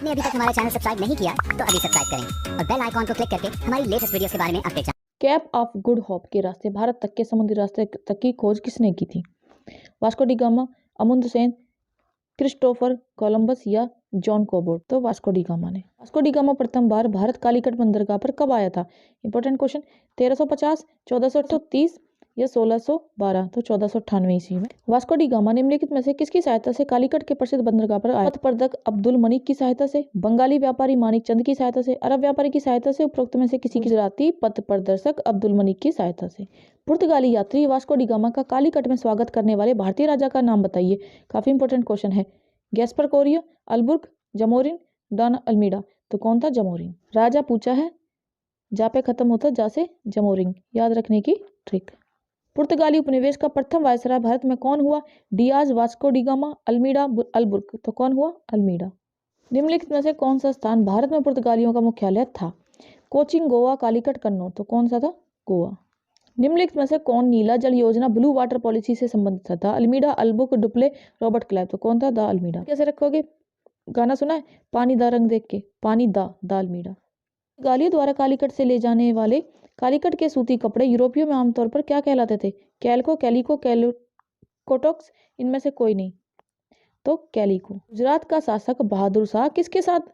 आपने अभी तक हमारा चैनल सब्सक्राइब नहीं किया तो अभी सब्सक्राइब करें और बेल आइकॉन को क्लिक करके हमारी लेटेस्ट वीडियोस के बारे में अपडेट जानें। कैप ऑफ गुड होप के रास्ते भारत तक के समुद्री रास्ते तक की खोज किसने की थी? Vasco da Gama, Amundsen, Christopher Columbus या जॉन कोबोट? तो वास्को डी गामा ने। वास्को डी गामा प्रथम बार भारत कालीकट बंदरगाह पर कब आया था? Important question. 1350, 1430 या 1612? तो 1498 ईस्वी में। वास्को डी गामा निम्नलिखित में से किसकी सहायता से कालीकट के प्रसिद्ध बंदरगाह पर आया? पथ प्रदक अब्दुल मनिक की सहायता से, बंगाली व्यापारी मानिक चंद की सहायता से, अरब व्यापारी की सहायता से, उपरोक्त में से किसी की? गुजराती पथ प्रदर्शक अब्दुल मनिक की सहायता से। पुर्तगाली यात्री वास्को डी गामा का कालीकट में स्वागत करने वाले भारतीय राजा का नाम बताइए। काफी इंपॉर्टेंट क्वेश्चन है। Gaspar Correia, Albuquerque, Zamorin, Don Almeida? तो कौन था? जमोरिन। राजा पूछा है, जा पे खत्म होता जा से जमोरिन, याद रखने की ट्रिक। पुर्तगाली उपनिवेश का प्रथम वायसराय भारत में कौन हुआ? Dias, Vasco da Gama, Almeida, Albuquerque? तो कौन हुआ? अल्मीडा। निम्नलिखित में से कौन सा स्थान भारत में पुर्तगालियों का मुख्यालय था? कोचिन, गोवा, कालीकट, कन्नौज? तो कौन सा था? गोवा। निम्नलिखित में से कौन नीला जल योजना ब्लू वाटर पॉलिसी से संबंधित था? Almeida, Albuquerque, Dupleix, Robert Clive? तो कौन था? De Almeida. कैसे रखोगे? गाना सुना है, पानी दा रंग देख के, पानी दा अल्मीडा। पुर्तगालियों द्वारा कालीकट से ले जाने वाले कालीकट के सूती कपड़े यूरोपियों में आमतौर पर क्या कहलाते थे? कैल्को, कैलिको, कोटोक्स? इनमें से कोई नहीं, तो कैलिको। गुजरात का शासक बहादुर शाह किसके साथ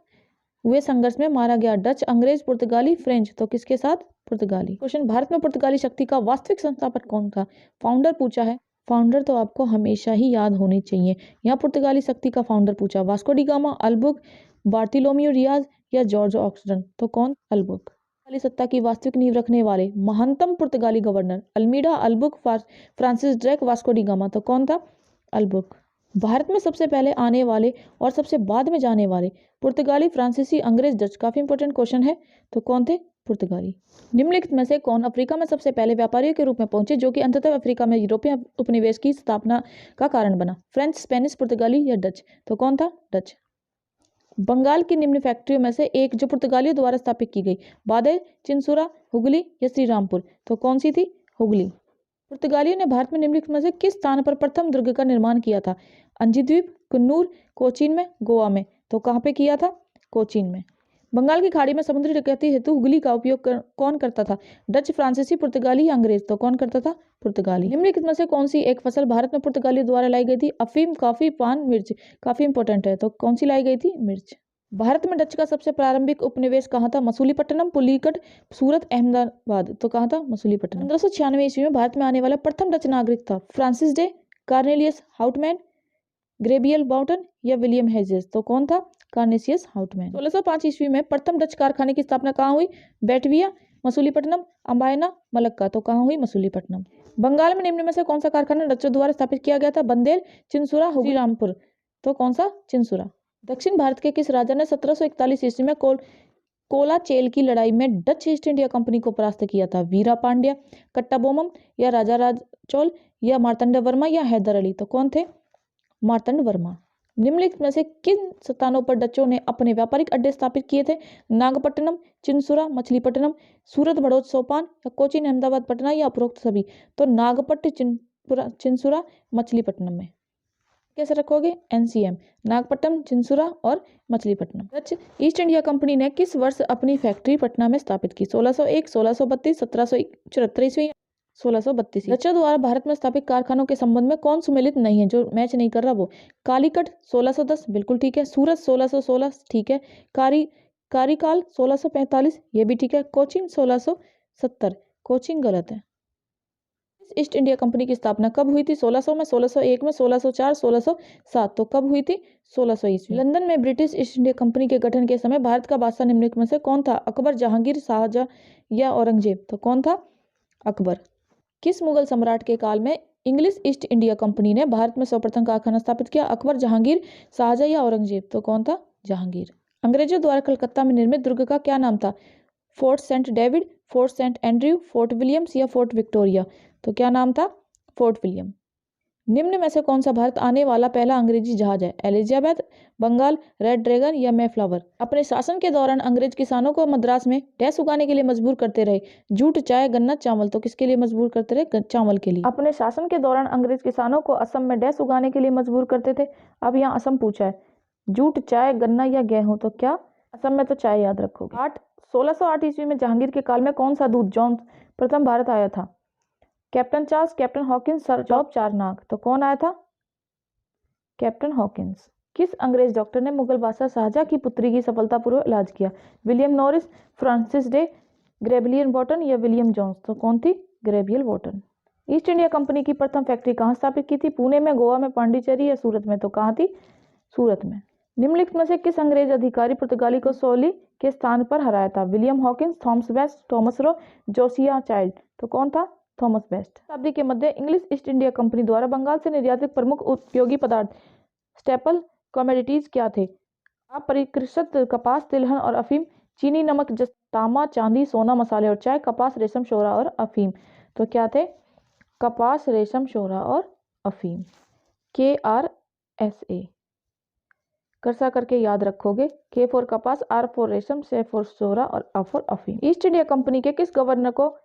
हुए संघर्ष में मारा गया? डच, अंग्रेज, पुर्तगाली, फ्रेंच? तो किसके साथ? पुर्तगाली। क्वेश्चन, भारत में पुर्तगाली शक्ति का वास्तविक संस्थापक कौन था? फाउंडर पूछा है। फाउंडर तो आपको हमेशा ही याद होने चाहिए। यहाँ पुर्तगाली शक्ति का फाउंडर पूछा, वास्को डी गामा, अल्बुर्क, बार्थिलोमियो डियाज या जॉर्ज ऑक्सफोर्ड? तो कौन? अल्बुर्क। पुर्तगाली सत्ता की वास्तविक नींव रखने वाले महानतम पुर्तगाली governor? Almeida, Albuquerque, Francis Drake, Vasco da Gama? तो कौन था? अल्बुर्क। भारत में सबसे पहले आने वाले और सबसे बाद में जाने वाले? पुर्तगाली, फ्रांसीसी, अंग्रेज, डच? काफी इंपॉर्टेंट क्वेश्चन है। तो कौन थे? पुर्तगाली। निम्नलिखित में से कौन अफ्रीका में सबसे पहले व्यापारियों के रूप में पहुंचे जो कि अंततः अफ्रीका में यूरोपीय उपनिवेश की स्थापना का कारण बना? फ्रेंच, स्पेनिश, पुर्तगाली या डच? तो कौन था? डच। बंगाल की निम्न फैक्ट्रियों में से एक जो पुर्तगालियों द्वारा स्थापित की गई? बादे, चिंसुरा, हुगली या श्रीरामपुर? तो कौन सी थी? हुगली। पुर्तगालियों ने भारत में निम्नलिखित में से किस स्थान पर प्रथम दुर्ग का निर्माण किया था? अंजी द्वीप, कन्नूर, कोचीन में, गोवा में? तो कहाँ पे किया था? कोचीन में। बंगाल की खाड़ी में समुद्री डकैती हेतु हुगली का उपयोग कौन करता था? डच, फ्रांसीसी, पुर्तगाली या अंग्रेज? तो कौन करता था? पुर्तगाली। निम्नलिखित में से कौन सी एक फसल भारत में पुर्तगालियों द्वारा लाई गई थी? अफीम, कॉफी, पान, मिर्च? काफी इंपॉर्टेंट है। तो कौन सी लाई गई थी? मिर्च। भारत में डच का सबसे प्रारंभिक उपनिवेश कहाँ था? मसूलीपट्टनम, पुलिकट, सूरत, अहमदाबाद? तो कहाँ था? मसूलीपट्टनम। 1596 ईस्वी में भारत में आने वाला प्रथम डच नागरिक था? Francis Day, Cornelius Houtman, Gabriel Boughton या विलियम हेजेस? तो कौन था? कार्नेसियस हाउटमैन। 1605 ईस्वी में प्रथम डच कारखाने की स्थापना कहाँ हुई? बैटविया, मसूलीपट्टनम, अम्बायना, मलक्का? तो कहाँ हुई? मसूलीपट्टनम। बंगाल में निम्न में से कौन सा कारखाना डचों द्वारा स्थापित किया गया था? बंदेल, चिंसुरा, श्रीरामपुर? तो कौन सा? चिंसुरा। दक्षिण भारत के किस राजा ने 1741 ईस्वी में कोलाचेल की लड़ाई में डच ईस्ट इंडिया कंपनी को परास्त किया था? वीरा पांड्या, कट्टाबोमम या राजा राजचोल या मार्तंड वर्मा या हैदर अली? तो कौन थे? मार्तंड वर्मा। निम्नलिखित में से किन स्थानों पर डचों ने अपने व्यापारिक अड्डे स्थापित किए थे? नागपट्टनम, चिंसुरा, मछलीपट्टनम, सूरत, भड़ोत, सोपान या कोचीन, अहमदाबाद, पटना या उपरोक्त सभी? तो नागपट्ट, चिंसुरा, मछलीपट्टनम में। कैसे रखोगे? NCM, नागपट्टनम, चिंसुरा और Machilipatnam. Dutch east India company ने किस वर्ष अपनी फैक्ट्री पटना में स्थापित की? 1601, 1632, 1774 ईस्वी? 1632। डचों द्वारा भारत में स्थापित कारखानों के संबंध में कौन सुमेलित नहीं है? जो मैच नहीं कर रहा वो। कालीकट 1610, बिल्कुल ठीक है। सूरत 1616, ठीक है। कारिकाल 1645, ये भी ठीक है। कोचीन 1670, कोचीन गलत है। ईस्ट इंडिया कंपनी की स्थापना कब हुई थी? 1600 में, 1601 में, 1604, 1607? तो कब हुई थी? 1600 ईस्वी। लंदन में ब्रिटिश ईस्ट इंडिया कंपनी के गठन के समय भारत का बादशाह निम्नलिखित में से कौन था? अकबर, जहांगीर, शाहजहां या औरंगजेब? तो कौन था? अकबर। किस मुगल सम्राट के काल में इंग्लिश ईस्ट इंडिया कंपनी ने भारत में सर्वप्रथम कारखाना स्थापित किया? अकबर, जहांगीर, शाहजहां या औरंगजेब? तो कौन था? जहांगीर। अंग्रेजों द्वारा कलकत्ता में निर्मित दुर्ग का क्या नाम था? Fort saint David, fort saint Andrew, fort Williams या फोर्ट विक्टोरिया? तो क्या नाम था? Fort William. निम्न में से कौन सा भारत आने वाला पहला अंग्रेजी जहाज है? एलिजाबेथ, बंगाल, रेड ड्रैगन या मेफ्लावर? अपने शासन के दौरान अंग्रेज किसानों को मद्रास में डैश उगाने के लिए मजबूर करते रहे? जूट, चाय, गन्ना, चावल? तो किसके लिए मजबूर करते रहे? चावल के लिए। अपने शासन के दौरान अंग्रेज किसानों को असम में डैश उगाने के लिए मजबूर करते थे? अब यहाँ असम पूछा है। जूट, चाय, गन्ना या गेहूं? तो क्या असम में? तो चाय याद रखोगे। 1608 ईस्वी में जहांगीर के काल में कौन सा दूत जॉन प्रथम भारत आया था? Captain Charles, captain Hawkins, sir job चारनाक? तो कौन आया था? Captain Hawkins. किस अंग्रेज डॉक्टर ने मुगल बादशाह शाहजहां की पुत्री की सफलतापूर्वक इलाज किया? William Norris, Francis Day, Gabriel Boughton या विलियम जोन्स? तो कौन थी? Gabriel Boughton. East India company की प्रथम फैक्ट्री कहाँ स्थापित की थी? पुणे में, गोवा में, पांडिचेरी या सूरत में? तो कहाँ थी? सूरत में। निम्नलिखित में से किस अंग्रेज अधिकारी पुर्तगाली को सोली के स्थान पर हराया था? William Hawkins, Thomas Best, Thomas Roe, Josiah Child? तो कौन था? Thomas Best. शताब्दी के मध्य इंग्लिश ईस्ट इंडिया कंपनी द्वारा बंगाल से निर्यातित प्रमुख उपयोगी पदार्थ स्टेपल कमोडिटीज क्या थे? अपरिष्कृत कपास, तिलहन और अफीम, चीनी, नमक, तांबा, चांदी, सोना, मसाले और चाय, कपास, रेशम, शोरा और अफीम? तो क्या थे? कपास, रेशम, शोरा और अफीम। KRSA करसा करके याद रखोगे। K फॉर कपास, R फॉर रेशम, S फॉर शोरा और A फॉर अफीम। ईस्ट इंडिया कंपनी के किस गवर्नर को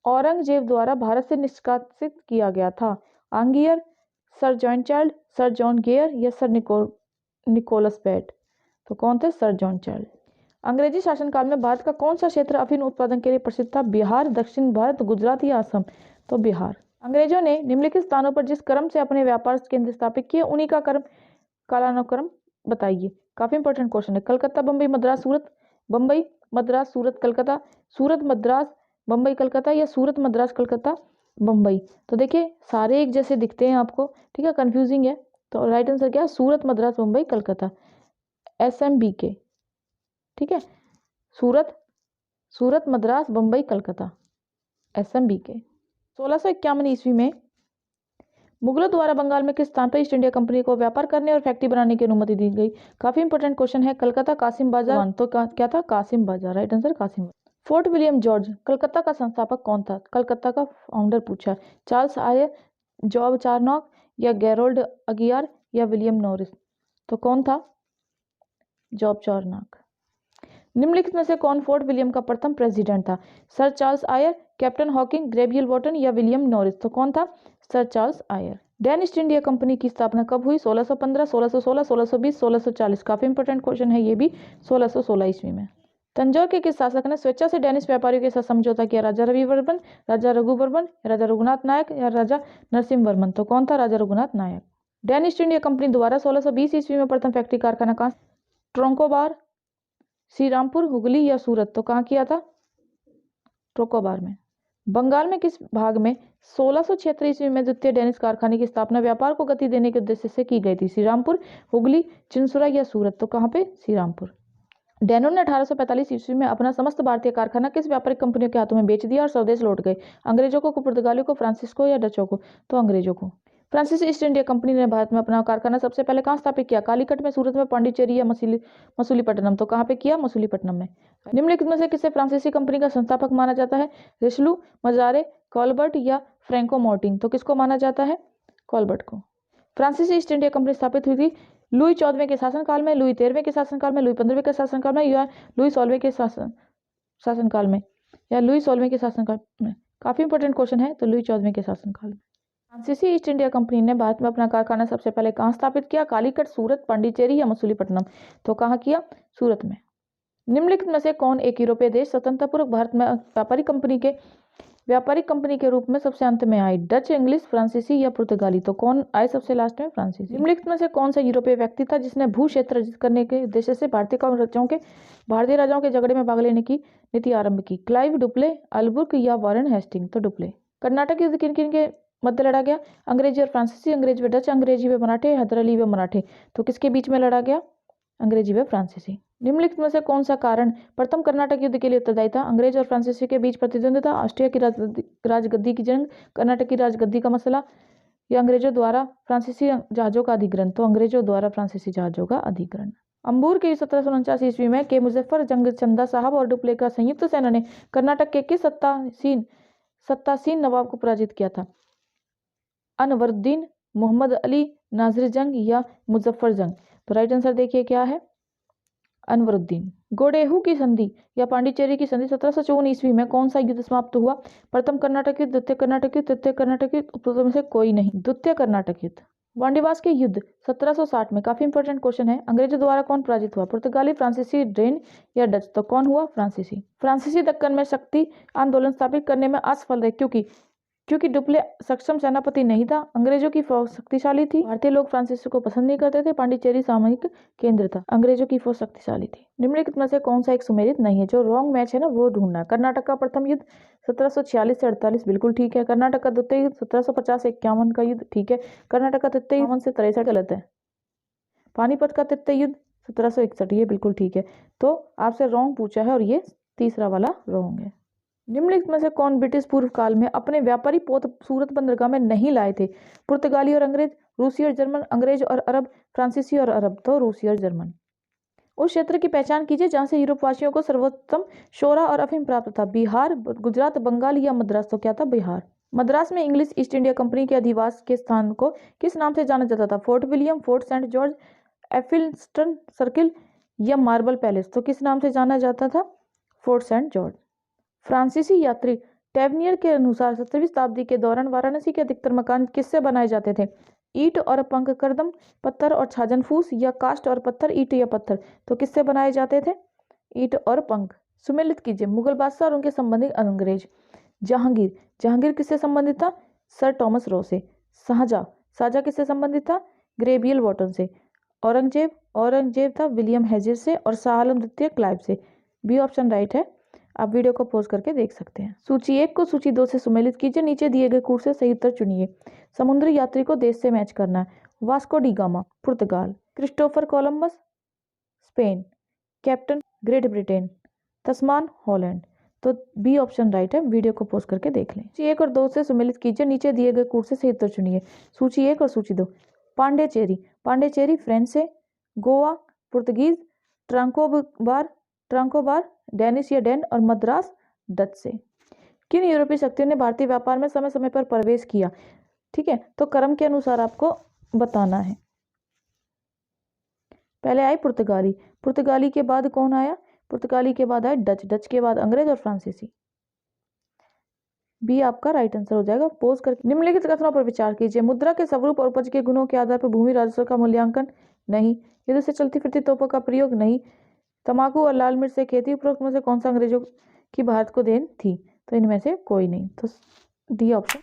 औरंगजेब द्वारा भारत से निष्कासित किया गया था? Aungier, sir John Child, sir John Gayer या सर निकोलस बेट? तो कौन थे? Sir John Child. अंग्रेजी शासनकाल में भारत का कौन सा क्षेत्र अफीम उत्पादन के लिए प्रसिद्ध था? बिहार, दक्षिण भारत, गुजरात या असम? तो बिहार। अंग्रेजों ने निम्नलिखित स्थानों पर जिस क्रम से अपने व्यापार केंद्र स्थापित किए उन्हीं का कालानुक्रम बताइए। काफी इंपॉर्टेंट क्वेश्चन है। कलकत्ता, बम्बई, मद्रास, सूरत, बम्बई, मद्रास, सूरत, कलकत्ता, सूरत, मद्रास, बम्बई, कलकत्ता या सूरत, मद्रास, कलकत्ता, बम्बई? तो देखिए सारे एक जैसे दिखते हैं आपको, ठीक है, कंफ्यूजिंग है। तो राइट आंसर क्या है? सूरत, मद्रास, बम्बई, कलकत्ता, SMBK। ठीक है, सूरत, मद्रास, बम्बई, कलकत्ता, SMBK। 1651 ईस्वी में मुगलों द्वारा बंगाल में किस स्थान पर ईस्ट इंडिया कंपनी को व्यापार करने और फैक्ट्री बनाने की अनुमति दी गई? काफी इंपॉर्टेंट क्वेश्चन है। कलकत्ता, कासिम बाजार? तो क्या था? कासिम बाजार। राइट आंसर कासिम बाजार। फोर्ट विलियम जॉर्ज कलकत्ता का संस्थापक कौन था? कलकत्ता का फाउंडर पूछा। चार्ल्स आयर, जॉब चारनॉक या गैरोल्ड अगियार या विलियम नॉरिस? तो कौन था? जॉब चारनॉक। निम्नलिखित में से कौन फोर्ट विलियम का प्रथम प्रेसिडेंट था? Sir Charles Eyre, captain Hawking, Gabriel Boughton या विलियम नॉरिस? तो कौन था? Sir Charles Eyre. Dane East India company की स्थापना कब हुई? 1615, 1616, 1620, 1640? काफी इंपॉर्टेंट क्वेश्चन है ये भी। 1616 ईस्वी में। तंजौर के किस शासक ने स्वेच्छा से डैनिश व्यापारियों के साथ समझौता किया? राजा रविवर्मन, राजा रघुवर्मन, राजा रघुनाथ नायक या राजा नरसिंह वर्मन? तो कौन था? राजा रघुनाथ नायक। डैन ईस्ट इंडिया कंपनी द्वारा 1620 ईस्वी में प्रथम फैक्ट्री कारखाना कहाँ? ट्रोंकोबार, श्रीरामपुर, हुगली या सूरत? तो कहाँ किया था? ट्रोंकोबार में। बंगाल में किस भाग में 1676 ईस्वी में द्वितीय डेनिश कारखाने की स्थापना व्यापार को गति देने के उद्देश्य से की गई थी? श्रीरामपुर, हुगली, चिनसुरा या सूरत? तो कहाँ पे? श्रीरामपुर। डैनों ने 1845 ईस्वी में अपना समस्त भारतीय कारखाना किस व्यापारिक कंपनियों के हाथों में बेच दिया और स्वदेश लौट गए? अंग्रेजों को, पुर्तगालियों को, फ्रांसिस्को या डचों को? तो अंग्रेजों को। फ्रांसीस ईस्ट इंडिया कंपनी ने भारत में अपना कारखाना सबसे पहले कहाँ स्थापित किया? कालीकट में, सूरत में, पांडिचेरी या मसूलीपट्टनम? तो कहाँ पे किया? मसूलीपट्टनम में। निम्नलिखित में से किसे फ्रांसीसी कंपनी का संस्थापक माना जाता है? रिशलू, मजारे, कॉलबर्ट या फ्रैंको मोर्टिन? तो किसको माना जाता है? कॉलबर्ट को। फ्रांसीसी ईस्ट इंडिया कंपनी स्थापित हुई थी लुई 14वें के शासनकाल में, लुई 13वें के शासनकाल में, लुई 15वें के शासनकाल में या लुई 16वें के शासनकाल में या लुई 16वें के शासनकाल में? काफी इंपॉर्टेंट क्वेश्चन है। तो लुई 14वें के शासनकाल में। फ्रांसीसी ईस्ट इंडिया कंपनी ने भारत में अपना कारखाना सबसे पहले कहाँ स्थापित किया? कालीकट, सूरत, पांडिचेरी या मसूलीपट्टनम? तो कहाँ किया? सूरत में। निम्नलिखित में से कौन एक यूरोपीय देश स्वतंत्रता पूर्वक भारत में व्यापारिक कंपनी के रूप में सबसे अंत में आई? डच, इंग्लिश, फ्रांसीसी या पुर्तगाली? तो कौन आए सबसे लास्ट में? फ्रांसीसी। निम्नलिखित में से कौन सा यूरोपीय व्यक्ति था जिसने भू क्षेत्र अर्जित करने के उद्देश्य से भारतीय राजाओं के झगड़े में भाग लेने की नीति आरंभ की? क्लाइव, डुप्ले, अल्बुर्क या वॉरेन हेस्टिंग? तो डुप्ले। कर्नाटक युद्ध किन किन के मध्य लड़ा गया? अंग्रेजी और फ्रांसीसी, अंग्रेजी व डच, अंग्रेजी व मराठे, हैदर अली व मराठे? तो किसके बीच में लड़ा गया? अंग्रेजी व फ्रांसीसी। निम्नलिखित में से कौन सा कारण प्रथम कर्नाटक युद्ध के लिए उत्तरदायी था? अंग्रेज और फ्रांसीसी के बीच प्रतिद्वंद्विता, ऑस्ट्रिया की राजगद्दी की जंग, कर्नाटक की राजगद्दी का मसला या अंग्रेजों द्वारा फ्रांसीसी जहाजों का अधिग्रहण? तो अंग्रेजों द्वारा फ्रांसीसी जहाजों का अधिग्रहण। अंबूर के 1749 ईस्वी में के मुजफ्फर जंग चंदा साहब और डुप्ले का संयुक्त सेना ने कर्नाटक के किस सत्तासीन नवाब को पराजित किया था? अनवरुद्दीन, मोहम्मद अली, नासिर जंग या मुजफ्फर जंग? तो राइट आंसर देखिए क्या है? अनवरुद्दीन। गोडेहू की संधि या पांडिचेरी की संधि 1754 ईस्वी में कौन सा युद्ध समाप्त हुआ? प्रथम कर्नाटक युद्ध, द्वितीय कर्नाटक युद्ध, तृतीय कर्नाटक युद्ध? उपरोक्त में से कोई नहीं। द्वितीय कर्नाटक युद्ध। वांडीवास के युद्ध 1760 में, काफी इंपॉर्टेंट क्वेश्चन है, अंग्रेजों द्वारा कौन पराजित हुआ? पुर्तगाली, फ्रांसीसी, डेन या डच? तो कौन हुआ? फ्रांसीसी। फ्रांसीसी दक्कन में शक्ति आंदोलन स्थापित करने में असफल रहे, क्योंकि डुप्ले सक्षम सेनापति नहीं था। अंग्रेजों की फौज शक्तिशाली थी, भारतीय लोग फ्रांसीसी को पसंद नहीं करते थे। पांडिचेरी सामरिक केंद्र था, अंग्रेजों की फौज शक्तिशाली थी। निम्नलिखित में से कौन सा एक सुमेलित नहीं है? जो रॉन्ग मैच है ना वो ढूंढना। कर्नाटक का प्रथम युद्ध 1746 से 48 बिल्कुल ठीक है। कर्नाटक का द्वितीय युद्ध 1750 से 51 का युद्ध ठीक है। कर्नाटक का तृतीय 51 से 63 गलत है। पानीपत का तृतीय युद्ध 1761 ये बिल्कुल ठीक है। तो आपसे रॉन्ग पूछा है और ये तीसरा वाला रॉन्ग है। निम्नलिखित में से कौन ब्रिटिश पूर्व काल में अपने व्यापारी पोत सूरत बंदरगाह में नहीं लाए थे? पुर्तगाली और अंग्रेज, रूसी और जर्मन, अंग्रेज और अरब, फ्रांसीसी और अरब? तो रूसी और जर्मन। उस क्षेत्र की पहचान कीजिए जहां से यूरोपवासियों को सर्वोत्तम शोरा और अफीम प्राप्त था। बिहार, गुजरात, बंगाल या मद्रास? तो क्या था? बिहार। मद्रास में इंग्लिश ईस्ट इंडिया कंपनी के अधिवास के स्थान को किस नाम से जाना जाता था? Fort William, Fort Saint George, Elphinstone circle या मार्बल पैलेस? तो किस नाम से जाना जाता था? Fort Saint George. फ्रांसीसी यात्री टेवनियर के अनुसार 17वीं शताब्दी के दौरान वाराणसी के अधिकतर मकान किससे बनाए जाते थे? ईंट और पंख, करदम पत्थर और छाजन फूस या कास्ट और पत्थर, ईंट या पत्थर? तो किससे बनाए जाते थे? ईंट और पंख। सुमेलित कीजिए मुगल बादशाह और उनके संबंधित अंग्रेज। जहांगीर किससे संबंधित था? सर टॉमस रो से। शाहजहां किससे संबंधित था? ग्रेबियल वॉटन से। औरंगजेब था विलियम हेजिर से। और शाह आलम द्वितीय क्लाइव से। बी ऑप्शन राइट है। आप वीडियो को पॉज करके देख सकते हैं। सूची 1 को सूची 2 से सुमेलित कीजिए, नीचे दिए गए कूट से सही उत्तर चुनिए। समुद्री यात्री को देश से मैच करना है। Vasco da Gama, Portugal. Christopher Columbus, Spain. Captain, great Britain. Tasman, Holland. तो बी ऑप्शन राइट है। वीडियो को पॉज करके देख लें। सूची 1 और 2 से सुमेलित कीजिए, नीचे दिए गए कूट से सही उत्तर चुनिए। सूची 1 और सूची 2। पांडेचेरी फ्रेंच से। गोवा, पुर्तगीज। ट्रांकोबार, डेनिश या डेन। और मद्रास, डच से। किन यूरोपीय शक्तियों ने भारतीय व्यापार में समय समय पर प्रवेश किया? ठीक है, तो क्रम के अनुसार आपको बताना है। पहले आई पुर्तगाली के बाद कौन आया? पुर्तगाली के बाद आए डच के बाद अंग्रेज और फ्रांसीसी। बी आपका राइट आंसर हो जाएगा। पोज करके निम्नलिखित कथनों पर विचार कीजिए। मुद्रा के स्वरूप और उपज के गुणों के आधार पर भूमि राजस्व का मूल्यांकन नहीं। युद्ध से चलती फिरती तोपों का प्रयोग नहीं। तंबाकू और लाल मिर्च से खेती। उपरोक्त में से कौन सा अंग्रेजों की भारत को देन थी? तो इनमें से कोई नहीं। तो डी ऑप्शन